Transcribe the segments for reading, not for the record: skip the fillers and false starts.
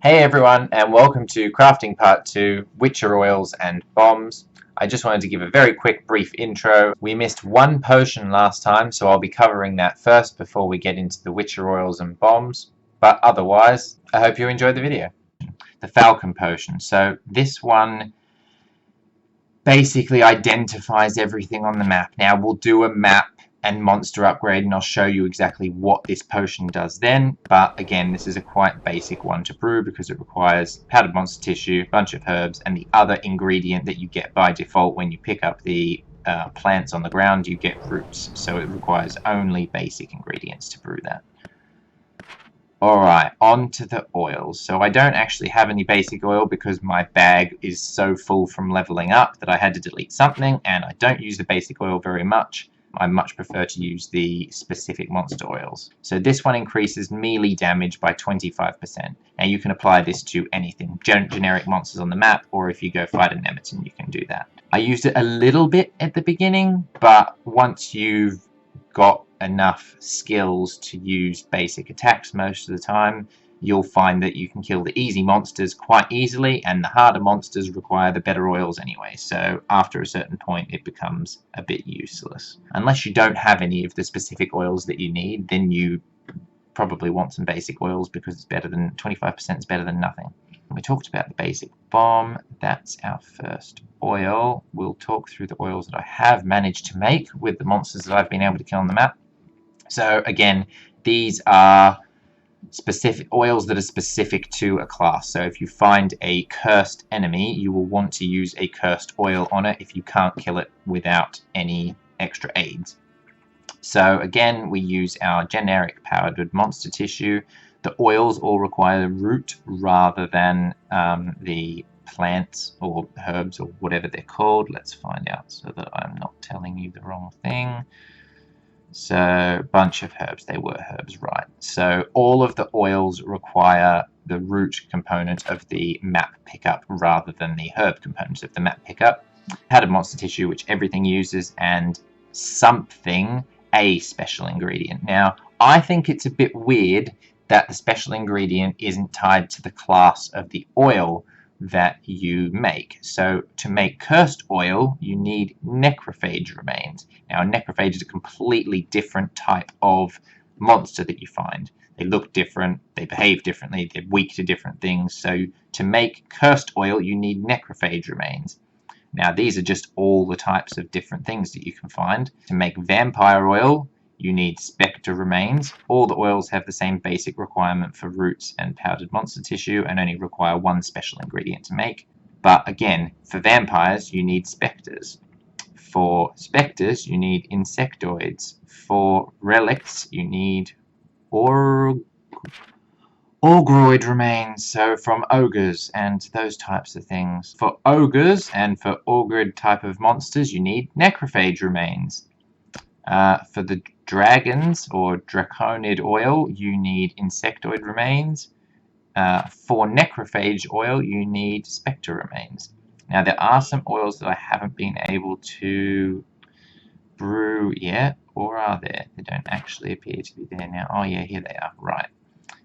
Hey everyone, and welcome to Crafting Part 2, Witcher Oils and Bombs. I just wanted to give a very quick brief intro. We missed one potion last time, so I'll be covering that first before we get into the Witcher Oils and Bombs. But otherwise, I hope you enjoyed the video. The Falcon Potion. So this one basically identifies everything on the map. Now we'll do a map and monster upgrade, and I'll show you exactly what this potion does then. But again, this is a quite basic one to brew because it requires powdered monster tissue, a bunch of herbs, and the other ingredient that you get by default when you pick up the plants on the ground, you get roots. So it requires only basic ingredients to brew that. Alright, on to the oils. So I don't actually have any basic oil because my bag is so full from leveling up that I had to delete something, and I don't use the basic oil very much. I much prefer to use the specific monster oils. So this one increases melee damage by 25%. Now you can apply this to anything, generic monsters on the map, or if you go fight a Nemeton, you can do that. I used it a little bit at the beginning, but once you've got enough skills to use basic attacks most of the time, you'll find that you can kill the easy monsters quite easily, and the harder monsters require the better oils anyway, so after a certain point it becomes a bit useless. Unless you don't have any of the specific oils that you need, then you probably want some basic oils because it's better than 25% is better than nothing. We talked about the basic bomb. That's our first oil. We'll talk through the oils that I have managed to make with the monsters that I've been able to kill on the map. So again, these are specific oils that are specific to a class. So if you find a cursed enemy, you will want to use a cursed oil on it if you can't kill it without any extra aids. So again, we use our generic powdered monster tissue. The oils all require root rather than the plants or herbs or whatever they're called. Let's find out so that I'm not telling you the wrong thing. So, bunch of herbs. They were herbs, right. So, all of the oils require the root component of the map pickup rather than the herb components of the map pickup. Powdered monster tissue, which everything uses, and something, a special ingredient. Now, I think it's a bit weird that the special ingredient isn't tied to the class of the oil that you make. So to make cursed oil, you need necrophage remains. Now, a necrophage is a completely different type of monster that you find. They look different, they behave differently, they're weak to different things. So to make cursed oil, you need necrophage remains. Now, these are just all the types of different things that you can find. To make vampire oil, you need spectre remains. All the oils have the same basic requirement for roots and powdered monster tissue and only require one special ingredient to make. But again, for vampires, you need spectres. For spectres, you need insectoids. For relics, you need orgroid remains, so from ogres and those types of things. For ogres and for ogrid type of monsters, you need necrophage remains. For the dragons or draconid oil, you need insectoid remains. For necrophage oil, you need spectre remains. Now, there are some oils that I haven't been able to brew yet, or are there? They don't actually appear to be there now. Oh yeah, here they are. Right.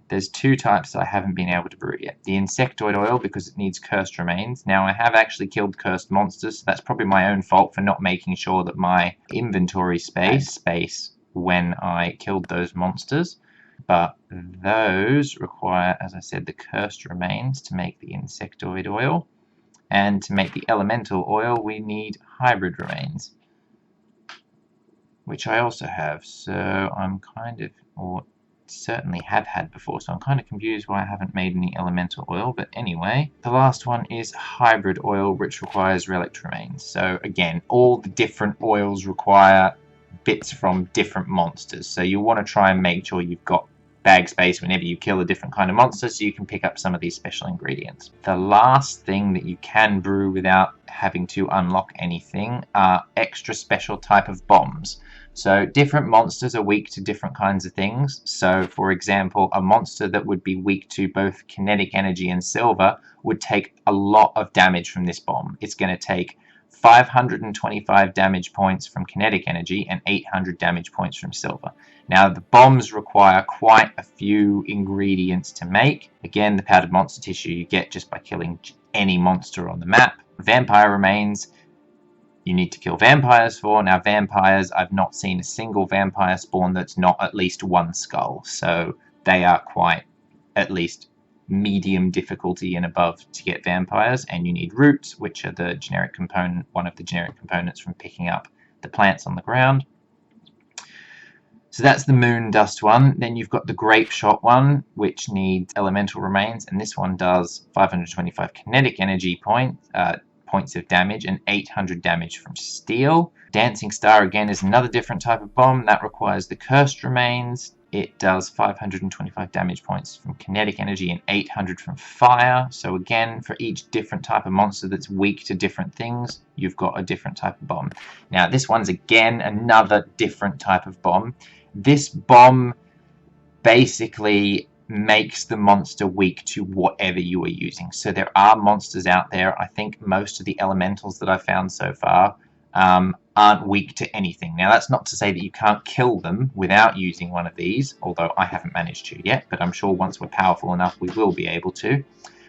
There's two types that I haven't been able to brew yet. The insectoid oil, because it needs cursed remains. Now, I have actually killed cursed monsters, so that's probably my own fault for not making sure that my inventory space when I killed those monsters. But those require, as I said, the cursed remains to make the insectoid oil. And to make the elemental oil, we need hybrid remains, which I also have. So I'm kind of, or certainly have had before, so I'm kind of confused why I haven't made any elemental oil. But anyway, the last one is hybrid oil, which requires relic remains. So again, all the different oils require bits from different monsters, so you want to try and make sure you've got bag space whenever you kill a different kind of monster so you can pick up some of these special ingredients. The last thing that you can brew without having to unlock anything are extra special type of bombs. So different monsters are weak to different kinds of things. So for example, a monster that would be weak to both kinetic energy and silver would take a lot of damage from this bomb. It's going to take 525 damage points from kinetic energy, and 800 damage points from silver. Now, the bombs require quite a few ingredients to make. Again, the powdered monster tissue you get just by killing any monster on the map. Vampire remains, you need to kill vampires for. Now, vampires, I've not seen a single vampire spawn that's not at least one skull. So they are quite, at least, medium difficulty and above to get vampires. And you need roots, which are the generic component, one of the generic components from picking up the plants on the ground. So that's the moon dust one. Then you've got the grape shot one, which needs elemental remains, and this one does 525 kinetic energy points of damage and 800 damage from steel. Dancing Star again is another different type of bomb that requires the cursed remains. It does 525 damage points from kinetic energy and 800 from fire. So again, for each different type of monster that's weak to different things, you've got a different type of bomb. Now this one's again another different type of bomb. This bomb basically makes the monster weak to whatever you are using. So there are monsters out there. I think most of the elementals that I've found so far aren't weak to anything. Now that's not to say that you can't kill them without using one of these, although I haven't managed to yet, but I'm sure once we're powerful enough we will be able to.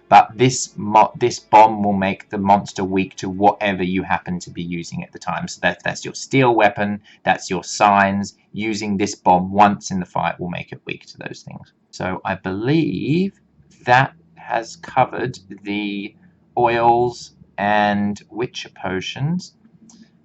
But this bomb will make the monster weak to whatever you happen to be using at the time. So that's your steel weapon, that's your signs. Using this bomb once in the fight will make it weak to those things. So I believe that has covered the oils and Witcher potions.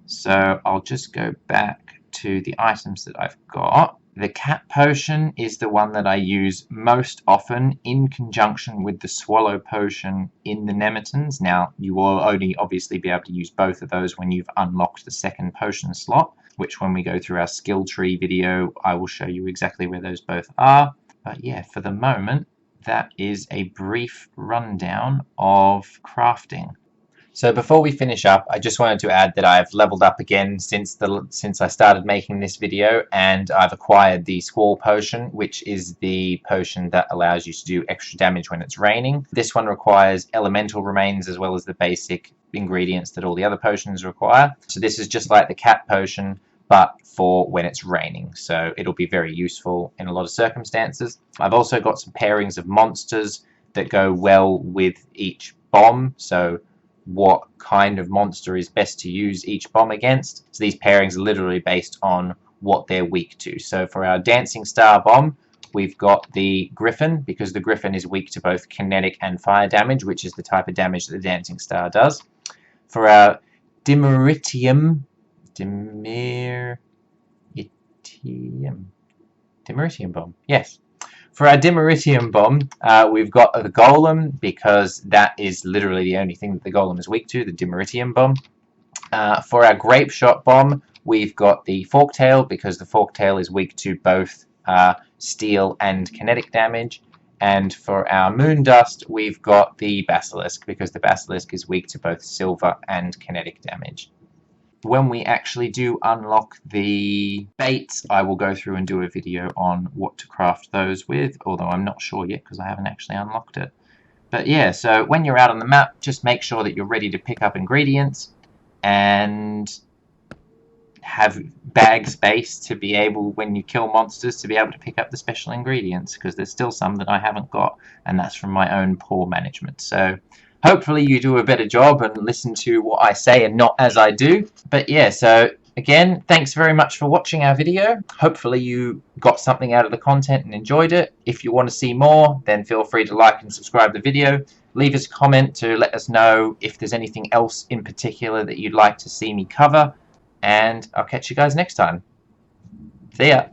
So I'll just go back to the items that I've got. The cat potion is the one that I use most often in conjunction with the swallow potion in the Nemetons. Now, you will only obviously be able to use both of those when you've unlocked the second potion slot, which when we go through our skill tree video, I will show you exactly where those both are. But yeah, for the moment, that is a brief rundown of crafting. So before we finish up, I just wanted to add that I've leveled up again since I started making this video, and I've acquired the Squall potion, which is the potion that allows you to do extra damage when it's raining. This one requires elemental remains as well as the basic ingredients that all the other potions require. So this is just like the cat potion, but for when it's raining. So it'll be very useful in a lot of circumstances. I've also got some pairings of monsters that go well with each bomb. So what kind of monster is best to use each bomb against. So these pairings are literally based on what they're weak to. So for our Dancing Star bomb, we've got the Griffin, because the Griffin is weak to both kinetic and fire damage, which is the type of damage that the Dancing Star does. For our Dimeritium bomb, yes. For our Dimeritium bomb, we've got the Golem, because that is literally the only thing that the Golem is weak to, the Dimeritium bomb. For our Grape Shot bomb, we've got the Forktail, because the Forktail is weak to both steel and kinetic damage. And for our Moon Dust, we've got the Basilisk, because the Basilisk is weak to both silver and kinetic damage. When we actually do unlock the baits, I will go through and do a video on what to craft those with, although I'm not sure yet because I haven't actually unlocked it. But yeah, so when you're out on the map, just make sure that you're ready to pick up ingredients and have bag space to be able, when you kill monsters, to be able to pick up the special ingredients, because there's still some that I haven't got, and that's from my own poor management. So hopefully you do a better job and listen to what I say and not as I do. But yeah, so again, thanks very much for watching our video. Hopefully you got something out of the content and enjoyed it. If you want to see more, then feel free to like and subscribe the video. Leave us a comment to let us know if there's anything else in particular that you'd like to see me cover. And I'll catch you guys next time. See ya.